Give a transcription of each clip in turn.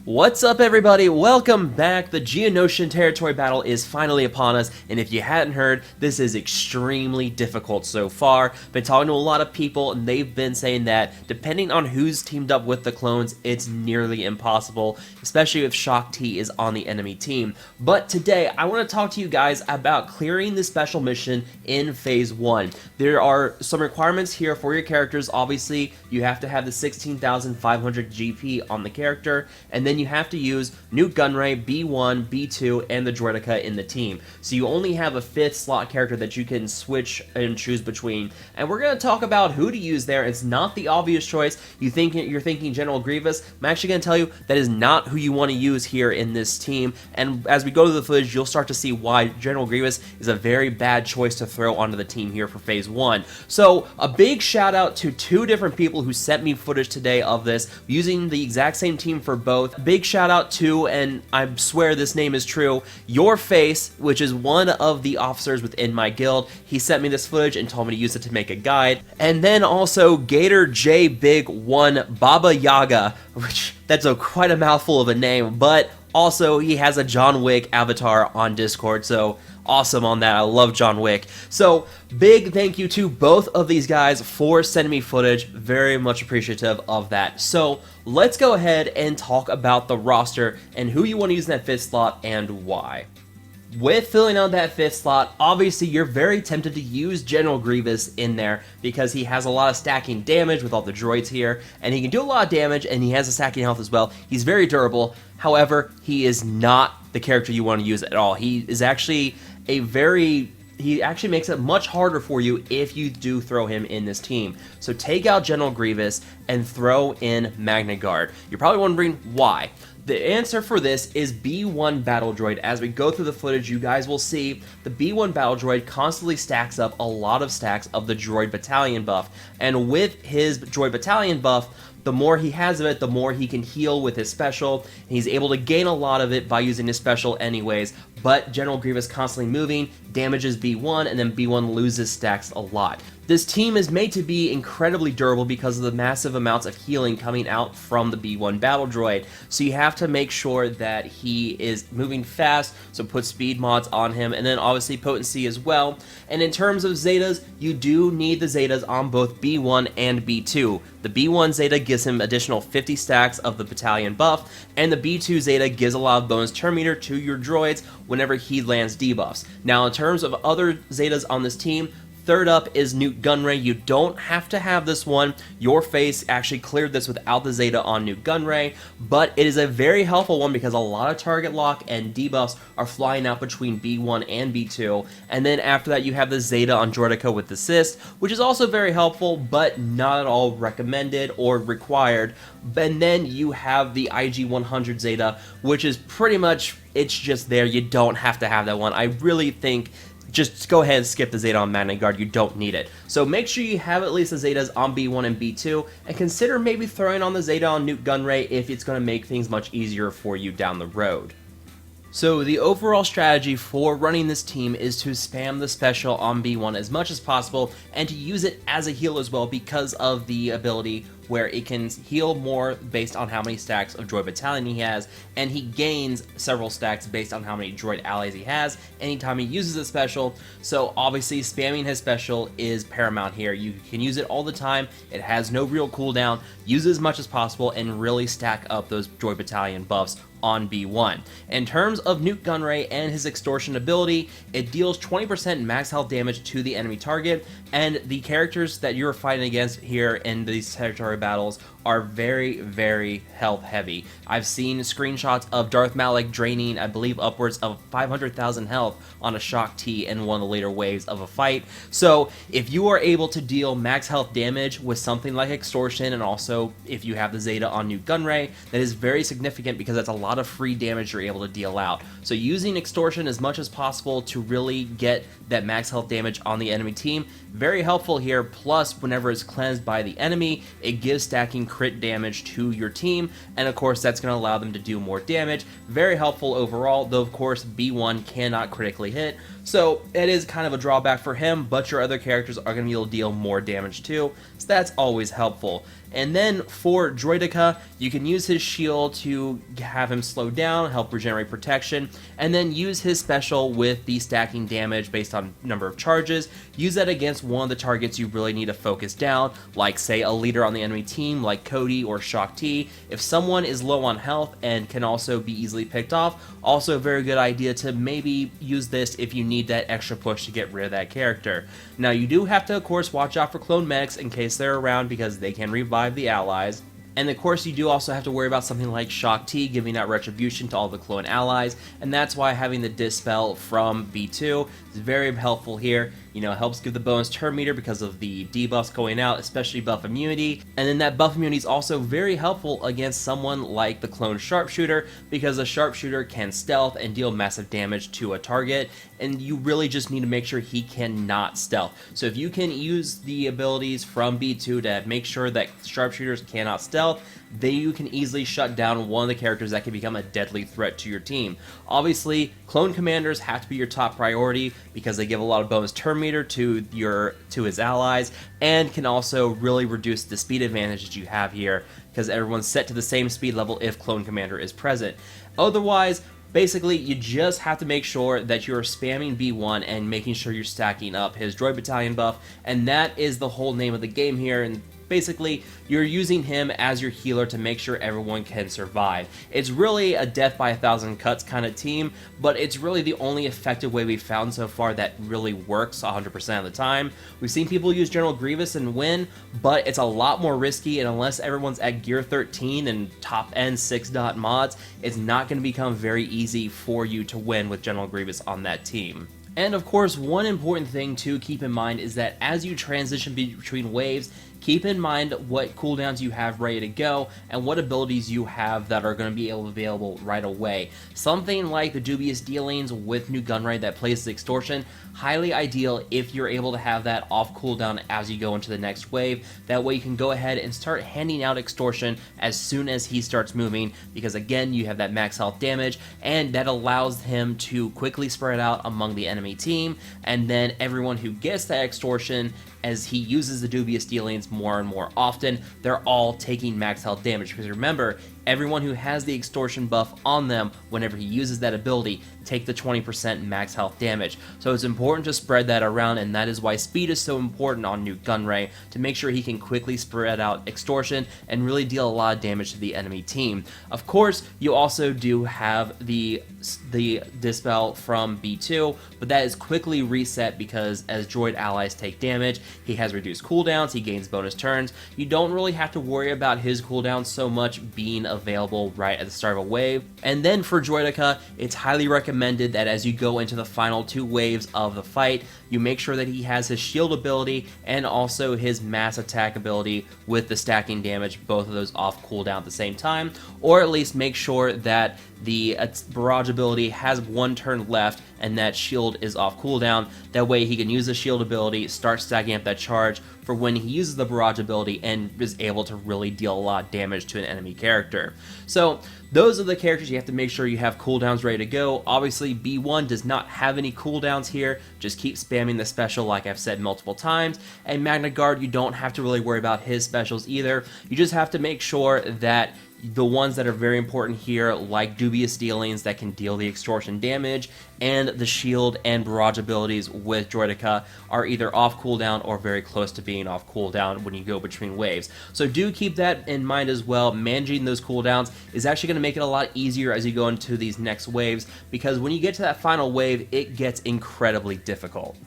What's up, everybody? Welcome back. The Geonosian territory battle is finally upon us, and if you hadn't heard, this is extremely difficult so far. Been talking to a lot of people, and they've been saying that depending on who's teamed up with the clones, it's nearly impossible, especially if Shock T is on the enemy team. But today, I want to talk to you guys about clearing the special mission in Phase 1. There are some requirements here for your characters. Obviously, you have to have the 16,500 GP on the character, and then you have to use Nute Gunray, B1, B2, and the Droidica in the team. So you only have a 5th slot character that you can switch and choose between. And we're going to talk about who to use there. It's not the obvious choice. You're thinking General Grievous. I'm actually going to tell you that is not who you want to use here in this team. And as we go to the footage, you'll start to see why General Grievous is a very bad choice to throw onto the team here for Phase 1. So a big shout out to 2 different people who sent me footage today of this, using the exact same team for both. Big shout out to, and I swear this name is true, Your Face, which is one of the officers within my guild. He sent me this footage and told me to use it to make a guide. And then also Gator J Big 1 Baba Yaga, which that's quite a mouthful of a name, but also he has a John Wick avatar on Discord, so awesome on that. I love John Wick. So big thank you to both of these guys for sending me footage. Very much appreciative of that. So let's go ahead and talk about the roster and who you want to use in that 5th slot and why. With filling out that 5th slot, obviously you're very tempted to use General Grievous in there because he has a lot of stacking damage with all the droids here, and he can do a lot of damage, and he has a stacking health as well. He's very durable. However, he is not the character you want to use at all. He is actually he actually makes it much harder for you if you do throw him in this team. So take out General Grievous and throw in Magnaguard. You're probably wondering why. The answer for this is B1 Battle Droid. As we go through the footage, you guys will see the B1 Battle Droid constantly stacks up a lot of stacks of the Droid Battalion buff. And with his Droid Battalion buff, the more he has of it, the more he can heal with his special. He's able to gain a lot of it by using his special anyways, but General Grievous constantly moving damages B1, and then B1 loses stacks a lot. This team is made to be incredibly durable because of the massive amounts of healing coming out from the B1 Battle Droid, so you have to make sure that he is moving fast, so put speed mods on him, and then obviously potency as well. And in terms of Zetas, you do need the Zetas on both B1 and B2. The B1 Zeta gives him additional 50 stacks of the battalion buff, and the B2 Zeta gives a lot of bonus turn meter to your droids whenever he lands debuffs. Now in terms of other Zetas on this team, third up is Nute Gunray. You don't have to have this one. Your Face actually cleared this without the Zeta on Nute Gunray, but it is a very helpful one because a lot of target lock and debuffs are flying out between B1 and B2, and then after that you have the Zeta on Droidica with Assist, which is also very helpful, but not at all recommended or required. And then you have the IG-100 Zeta, which is pretty much, it's just there. You don't have to have that one. I really think just go ahead and skip the Zeta on Magnaguard. You don't need it. So make sure you have at least the Zetas on B1 and B2, and consider maybe throwing on the Zeta on Nute Gunray if it's going to make things much easier for you down the road. So the overall strategy for running this team is to spam the special on B1 as much as possible, and to use it as a heal as well because of the ability where it can heal more based on how many stacks of Droid Battalion he has, and he gains several stacks based on how many Droid allies he has anytime he uses a special. So obviously spamming his special is paramount here. You can use it all the time, it has no real cooldown, use it as much as possible, and really stack up those Droid Battalion buffs on B1. In terms of Nute Gunray and his extortion ability, it deals 20% max health damage to the enemy target, and the characters that you're fighting against here in these territory battles are very, very health heavy. I've seen screenshots of Darth Malak draining, I believe, upwards of 500,000 health on a Shock T in one of the later waves of a fight. So if you are able to deal max health damage with something like Extortion, and also if you have the Zeta on Nute Gunray, that is very significant because that's a lot of free damage you're able to deal out. So using Extortion as much as possible to really get that max health damage on the enemy team, very helpful here. Plus, whenever it's cleansed by the enemy, it gives stacking crit damage to your team, and of course that's going to allow them to do more damage. Very helpful overall, though of course B1 cannot critically hit, so it is kind of a drawback for him, but your other characters are going to be able to deal more damage too, so that's always helpful. And then for Droideka, you can use his shield to have him slow down, help regenerate protection, and then use his special with the stacking damage based on number of charges. Use that against one of the targets you really need to focus down, like say a leader on the enemy team like Cody or Shaak Ti. If someone is low on health and can also be easily picked off, also a very good idea to maybe use this if you need that extra push to get rid of that character. Now you do have to of course watch out for clone medics in case they're around because they can revive the allies. And of course you do also have to worry about something like Shaak Ti giving out retribution to all the clone allies, and that's why having the dispel from B2 is very helpful here. You know, it helps give the bonus turn meter because of the debuffs going out, especially buff immunity, and then that buff immunity is also very helpful against someone like the clone sharpshooter because a sharpshooter can stealth and deal massive damage to a target, and you really just need to make sure he cannot stealth. So if you can use the abilities from B2 to make sure that sharpshooters cannot stealth, then you can easily shut down one of the characters that can become a deadly threat to your team. Obviously, clone commanders have to be your top priority because they give a lot of bonus turn meter to his allies and can also really reduce the speed advantage that you have here because everyone's set to the same speed level if clone commander is present. Otherwise, basically, you just have to make sure that you're spamming B1 and making sure you're stacking up his droid battalion buff, and that is the whole name of the game here. And basically, you're using him as your healer to make sure everyone can survive. It's really a death by 1,000 cuts kind of team, but it's really the only effective way we've found so far that really works 100% of the time. We've seen people use General Grievous and win, but it's a lot more risky, and unless everyone's at gear 13 and top end 6-dot mods, it's not going to become very easy for you to win with General Grievous on that team. And of course, one important thing to keep in mind is that as you transition between waves, keep in mind what cooldowns you have ready to go and what abilities you have that are going to be available right away. Something like the Dubious Dealings with Nute Gunray that plays Extortion, highly ideal if you're able to have that off cooldown as you go into the next wave. That way you can go ahead and start handing out Extortion as soon as he starts moving, because again, you have that max health damage, and that allows him to quickly spread out among the enemy team, and then everyone who gets that Extortion as he uses the Dubious Dealings more and more often, they're all taking max health damage, because remember, everyone who has the Extortion buff on them whenever he uses that ability take the 20% max health damage. So it's important to spread that around, and that is why speed is so important on Nute Gunray, to make sure he can quickly spread out Extortion and really deal a lot of damage to the enemy team. Of course, you also do have the dispel from B2, but that is quickly reset because as droid allies take damage, he has reduced cooldowns, he gains bonus turns. You don't really have to worry about his cooldowns so much being available right at the start of a wave. And then for Droideka, it's highly recommended that as you go into the final two waves of the fight, you make sure that he has his shield ability and also his mass attack ability with the stacking damage, both of those off cooldown at the same time, or at least make sure that the barrage ability has one turn left and that shield is off cooldown. That way he can use the shield ability, start stacking up that charge for when he uses the barrage ability and is able to really deal a lot of damage to an enemy character. So those are the characters you have to make sure you have cooldowns ready to go. Obviously B1 does not have any cooldowns here, just keep spamming the special like I've said multiple times. And Magnaguard, you don't have to really worry about his specials either. You just have to make sure that the ones that are very important here, like Dubious Dealings that can deal the Extortion damage, and the shield and barrage abilities with Droideka are either off cooldown or very close to being off cooldown when you go between waves. So do keep that in mind as well. Managing those cooldowns is actually going to make it a lot easier as you go into these next waves, because when you get to that final wave, it gets incredibly difficult.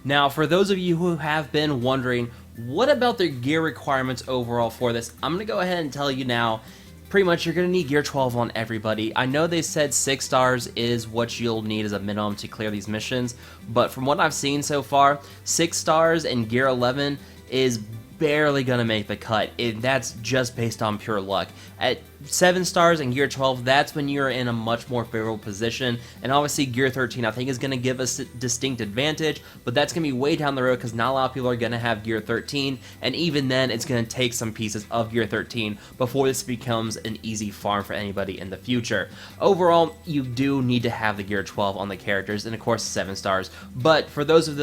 Now, for those of you who have been wondering, what about their gear requirements overall for this, I'm going to go ahead and tell you now. Pretty much, you're going to need gear 12 on everybody. I know they said 6 stars is what you'll need as a minimum to clear these missions, but from what I've seen so far, 6 stars and gear 11 is barely gonna make the cut. That's just based on pure luck. At 7 stars in Gear 12, that's when you're in a much more favorable position, and obviously Gear 13 I think is going to give us a distinct advantage, but that's going to be way down the road because not a lot of people are going to have Gear 13, and even then it's going to take some pieces of Gear 13 before this becomes an easy farm for anybody in the future. Overall, you do need to have the Gear 12 on the characters, and of course 7 stars, but for those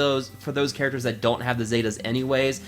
characters that don't have the Zetas anyways,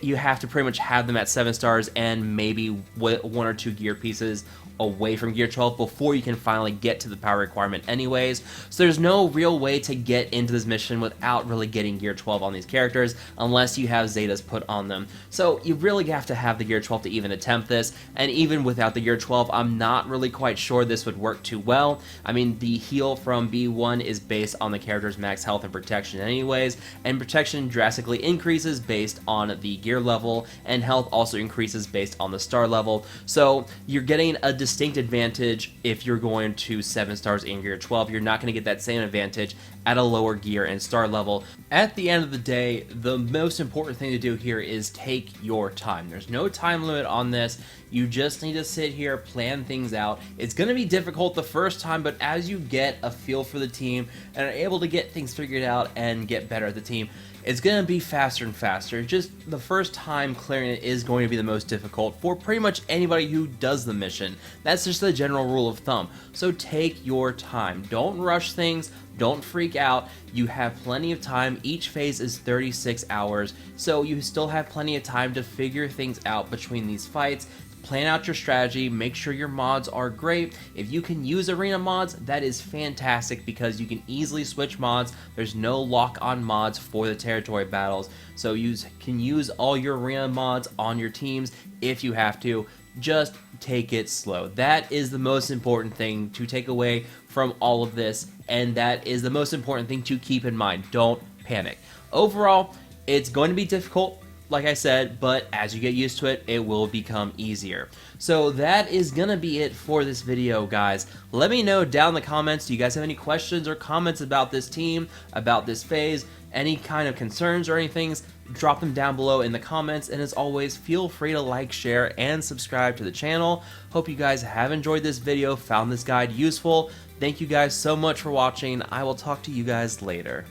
you have to pretty much have them at 7 stars and maybe 1 or 2 gear pieces away from Gear 12 before you can finally get to the power requirement anyways. So there's no real way to get into this mission without really getting Gear 12 on these characters unless you have Zetas put on them. So you really have to have the Gear 12 to even attempt this, and even without the Gear 12, I'm not really quite sure this would work too well. I mean, the heal from B1 is based on the character's max health and protection anyways, and protection drastically increases based on the gear level, and health also increases based on the star level. So you're getting a distinct advantage if you're going to 7 stars in Gear 12. You're not going to get that same advantage at a lower gear and star level. At the end of the day, the most important thing to do here is take your time. There's no time limit on this. You just need to sit here, plan things out. It's going to be difficult the first time, but as you get a feel for the team and are able to get things figured out and get better at the team, it's going to be faster and faster. Just the first time clearing it is going to be the most difficult for pretty much anybody who does the mission. That's just the general rule of thumb. So take your time. Don't rush things. Don't freak out. You have plenty of time. Each phase is 36 hours, so you still have plenty of time to figure things out between these fights. Plan out your strategy, make sure your mods are great. If you can use arena mods, that is fantastic because you can easily switch mods. There's no lock-on mods for the territory battles, so you can use all your arena mods on your teams if you have to. Just take it slow. That is the most important thing to take away from all of this, and that is the most important thing to keep in mind. Don't panic. Overall, it's going to be difficult, like I said, but as you get used to it, it will become easier. So that is gonna be it for this video, guys. Let me know down in the comments, do you guys have any questions or comments about this team, about this phase, any kind of concerns or anything? Drop them down below in the comments, and as always, feel free to like, share, and subscribe to the channel. Hope you guys have enjoyed this video, found this guide useful. Thank you guys so much for watching. I will talk to you guys later.